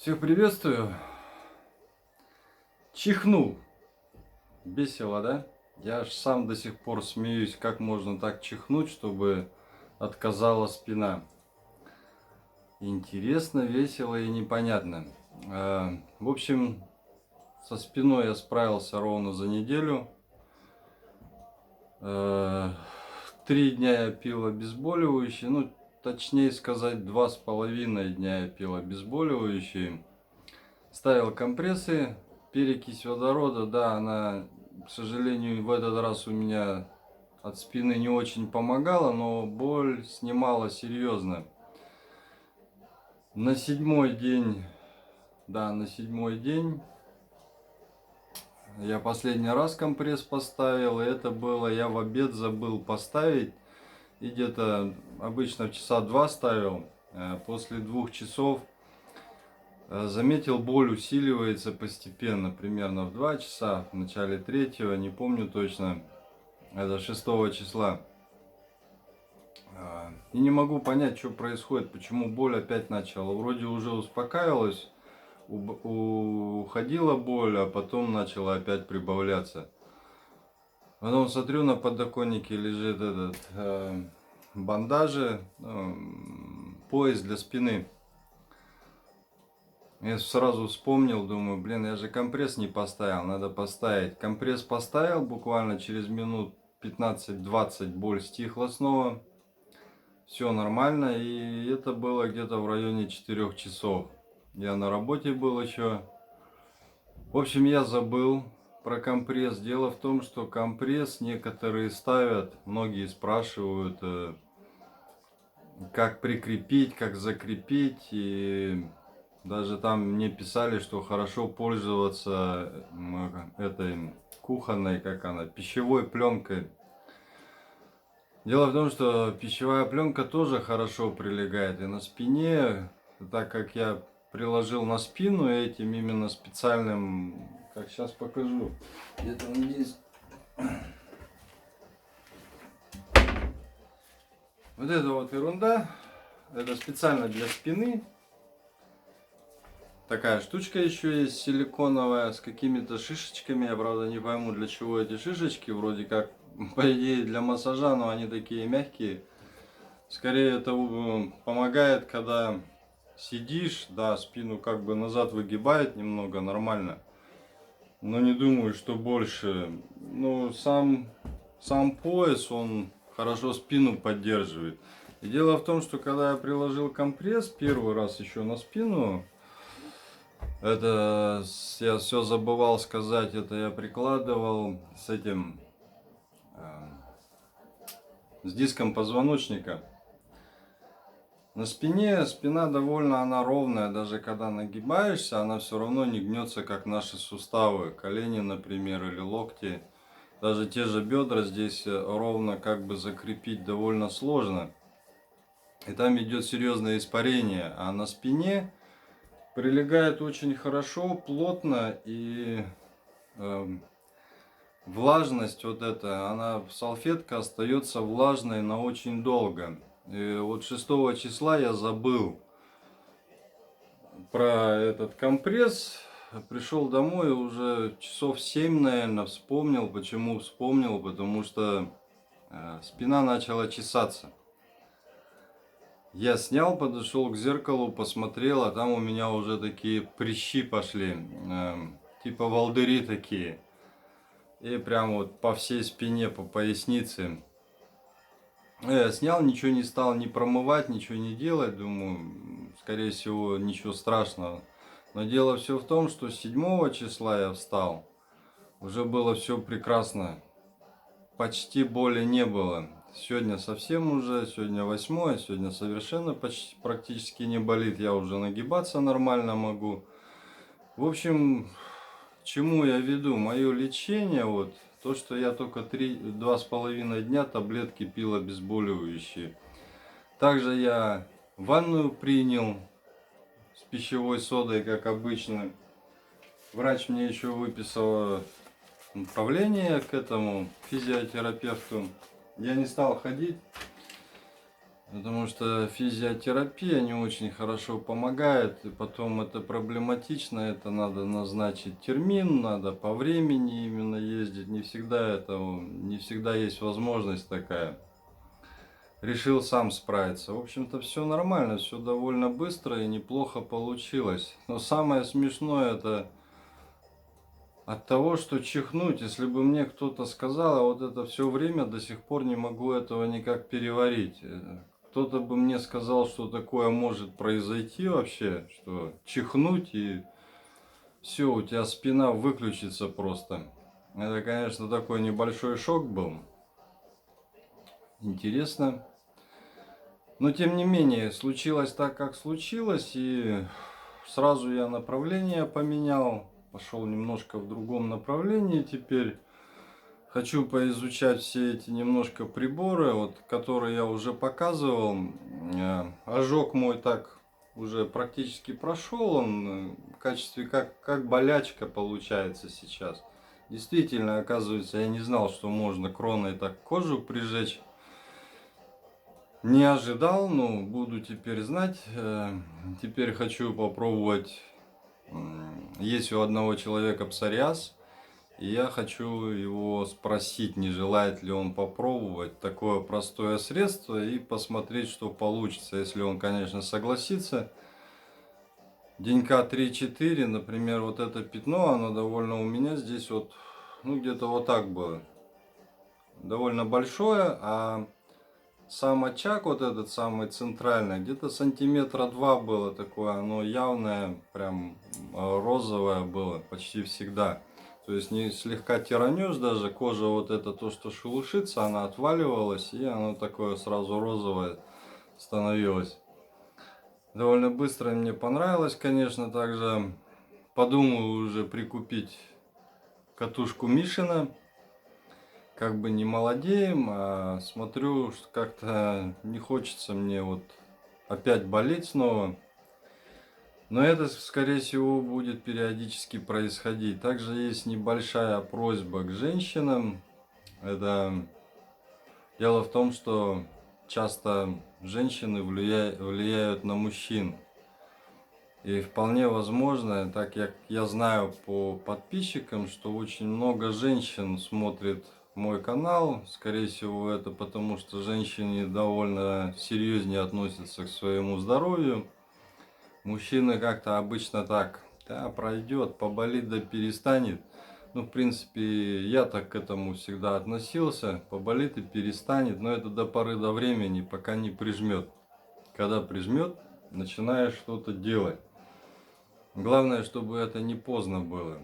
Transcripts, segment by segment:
Всех приветствую. Чихнул. Весело, да? Я аж сам до сих пор смеюсь, как можно так чихнуть, чтобы отказала спина. Интересно, весело и непонятно. В общем, со спиной я справился ровно за неделю. 3 дня я пил обезболивающие, ну, точнее сказать, 2,5 дня я пил обезболивающие. Ставил компрессы, перекись водорода, да, она, к сожалению, в этот раз у меня от спины не очень помогала, но боль снимала серьезно. На 7-й день, да, на 7-й день я последний раз компресс поставил, и это было, я в обед забыл поставить, и где-то обычно в часа 2 ставил, после 2 часов заметил, боль усиливается постепенно, примерно в 2 часа, в начале 3-го, не помню точно, это 6 числа. И не могу понять, что происходит, почему боль опять начала. Вроде уже успокаивалась, уходила боль, а потом начала опять прибавляться. Потом смотрю, на подоконнике лежит этот бандажи, пояс для спины. Я сразу вспомнил, думаю, блин, я же компресс не поставил, надо поставить. Компресс поставил, буквально через минут 15-20 боль стихла снова. Все нормально, и это было где-то в районе 4 часов. Я на работе был еще. В общем, я забыл про компресс. Дело в том, что компресс некоторые ставят, многие спрашивают, как прикрепить, как закрепить, и даже там мне писали, что хорошо пользоваться этой кухонной, как она, пищевой пленкой. Дело в том, что пищевая пленка тоже хорошо прилегает и на спине, так как я приложил на спину этим именно специальным, как сейчас покажу, где-то он есть. Вот это вот ерунда, это специально для спины. Такая штучка еще есть силиконовая с какими-то шишечками. Я правда не пойму, для чего эти шишечки. Вроде как, по идее, для массажа, но они такие мягкие. Скорее это помогает, когда сидишь, да, спину как бы назад выгибает немного, нормально. Но не думаю, что больше. Ну, сам пояс, он хорошо спину поддерживает. И дело в том, что когда я приложил компресс первый раз еще на спину, это я все забывал сказать, это я прикладывал с этим, с диском позвоночника. На спине, спина довольно она ровная, даже когда нагибаешься, она все равно не гнется, как наши суставы, колени, например, или локти. Даже те же бедра здесь ровно как бы закрепить довольно сложно. И там идет серьезное испарение, а на спине прилегает очень хорошо, плотно, и влажность вот эта, она, салфетка остается влажной на очень долго. И вот 6 числа я забыл про этот компресс, пришел домой уже часов 7, наверное, вспомнил. Почему вспомнил? Потому что спина начала чесаться. Я снял, подошел к зеркалу, посмотрел, а там у меня уже такие прыщи пошли, типа волдыри такие. И прям вот по всей спине, по пояснице. Я снял, ничего не стал ни промывать, ничего не делать. Думаю, скорее всего, ничего страшного. Но дело все в том, что 7 числа я встал. Уже было все прекрасно. Почти боли не было. Сегодня совсем уже, сегодня 8, сегодня совершенно почти, практически не болит. Я уже нагибаться нормально могу. В общем, к чему я веду? Мое лечение, вот, то, что я только 2,5 дня таблетки пил обезболивающие. Также я ванную принял с пищевой содой, как обычно. Врач мне еще выписал направление к этому физиотерапевту. Я не стал ходить. Потому что физиотерапия не очень хорошо помогает, и потом это проблематично, это надо назначить термин, надо по времени именно ездить, не всегда есть возможность такая. Решил сам справиться. В общем-то, все нормально, все довольно быстро и неплохо получилось. Но самое смешное это от того, что чихнуть, если бы мне кто-то сказал, а вот это все время до сих пор не могу этого никак переварить. Кто-то бы мне сказал, что такое может произойти вообще, что чихнуть и все, у тебя спина выключится просто. Это, конечно, такой небольшой шок был. Интересно. Но тем не менее, случилось так, как случилось, и сразу я направление поменял, пошел немножко в другом направлении теперь. Хочу поизучать все эти немножко приборы, вот, которые я уже показывал. Ожог мой так уже практически прошел, он в качестве как болячка получается сейчас. Действительно, оказывается, я не знал, что можно кроной так кожу прижечь. Не ожидал, но буду теперь знать. Теперь хочу попробовать. Есть у одного человека псориаз. И я хочу его спросить, не желает ли он попробовать такое простое средство и посмотреть, что получится. Если он, конечно, согласится. Денька 3-4, например, вот это пятно, оно довольно у меня здесь вот, ну где-то вот так было. Довольно большое, а сам очаг, вот этот самый центральный, где-то сантиметра 2 было такое, оно явное, прям розовое было почти всегда. То есть не слегка тиранешь даже, кожа вот это то, что шелушится, она отваливалась, и оно такое сразу розовое становилось. Довольно быстро мне понравилось, конечно, также подумал уже прикупить катушку Мишина. Как бы не молодеем, а смотрю, что как-то не хочется мне вот опять болеть снова. Но это, скорее всего, будет периодически происходить. Также есть небольшая просьба к женщинам. Это дело в том, что часто женщины влияют на мужчин. И вполне возможно, так как я знаю по подписчикам, что очень много женщин смотрит мой канал. Скорее всего, это потому, что женщины довольно серьезнее относятся к своему здоровью. Мужчины как-то обычно так, да, пройдет, поболит да перестанет. Ну, в принципе, я так к этому всегда относился. Поболит и перестанет, но это до поры до времени, пока не прижмет. Когда прижмет, начинаешь что-то делать. Главное, чтобы это не поздно было.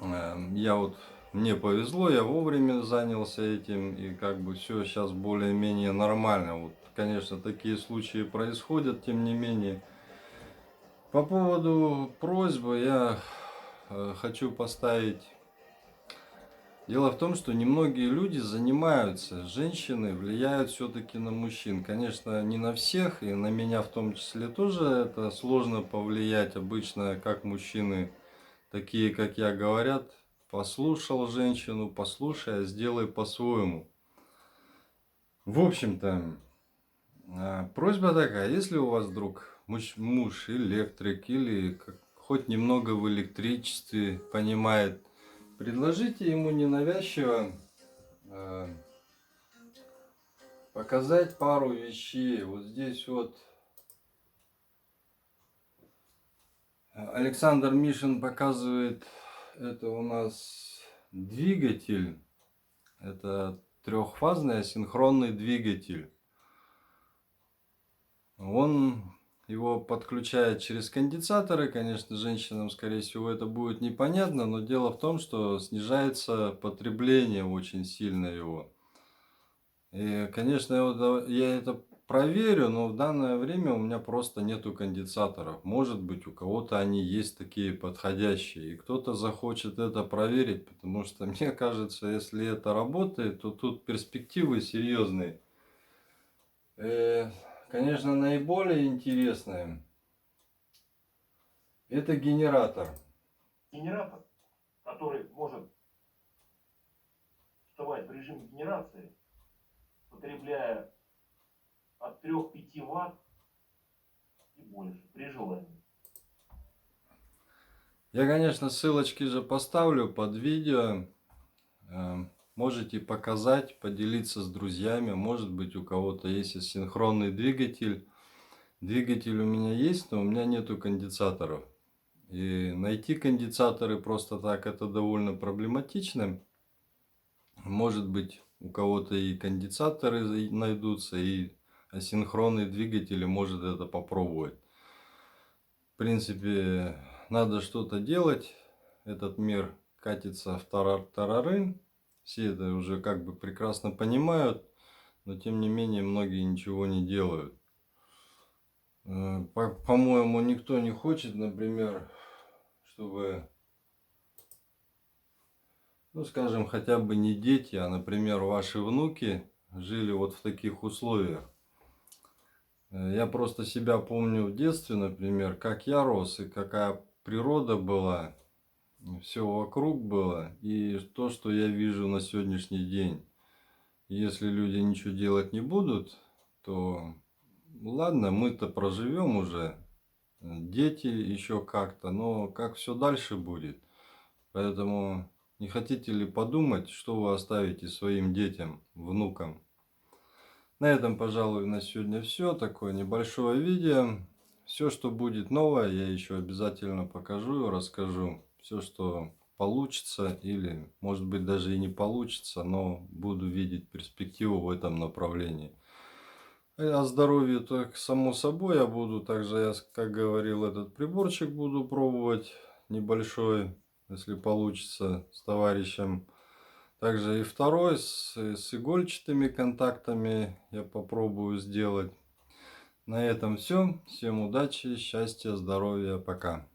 Мне повезло, я вовремя занялся этим, и как бы все сейчас более-менее нормально. Вот, конечно, такие случаи происходят, тем не менее. По поводу просьбы я хочу поставить. Дело в том, что немногие люди занимаются, женщины влияют все-таки на мужчин. Конечно, не на всех, и на меня в том числе тоже это сложно повлиять. Обычно, как мужчины, такие как я, говорят, послушал женщину, послушай, а сделай по-своему. В общем-то, просьба такая, если у вас вдруг муж электрик или хоть немного в электричестве понимает, предложите ему ненавязчиво показать пару вещей. Вот здесь вот Александр Мишин показывает, это у нас двигатель, это трехфазный асинхронный двигатель. Он его подключает через конденсаторы. Конечно, женщинам, скорее всего, это будет непонятно, но дело в том, что снижается потребление очень сильно его. И, конечно, я это проверю, но в данное время у меня просто нету конденсаторов. Может быть, у кого-то они есть такие подходящие. И кто-то захочет это проверить, потому что мне кажется, если это работает, то тут перспективы серьезные. Конечно, наиболее интересное это генератор. Генератор, который может вставать в режим генерации, потребляя от 3-5 ватт и больше при желании. Я, конечно, ссылочки же поставлю под видео. Можете показать, поделиться с друзьями. Может быть, у кого-то есть синхронный двигатель. Двигатель у меня есть, но у меня нету конденсаторов. И найти конденсаторы просто так это довольно проблематично. Может быть, у кого-то и конденсаторы найдутся, и асинхронные двигатели может это попробовать. В принципе, надо что-то делать. Этот мир катится в тарарын. Все это уже как бы прекрасно понимают, но тем не менее многие ничего не делают. По-моему, никто не хочет, например, чтобы, ну скажем, хотя бы не дети, а, например, ваши внуки жили вот в таких условиях. Я просто себя помню в детстве, например, как я рос и какая природа была, все вокруг было, и то, что я вижу на сегодняшний день. Если люди ничего делать не будут, то ладно, мы-то проживем уже, дети еще как-то, но как все дальше будет. Поэтому не хотите ли подумать, что вы оставите своим детям, внукам? На этом, пожалуй, на сегодня все. Такое небольшое видео. Все, что будет новое, я еще обязательно покажу, расскажу. Все, что получится или, может быть, даже и не получится, но буду видеть перспективу в этом направлении. О здоровье, так само собой, я буду также, я, как говорил, этот приборчик буду пробовать небольшой, если получится, с товарищем. Также и второй с игольчатыми контактами я попробую сделать. На этом все. Всем удачи, счастья, здоровья, пока.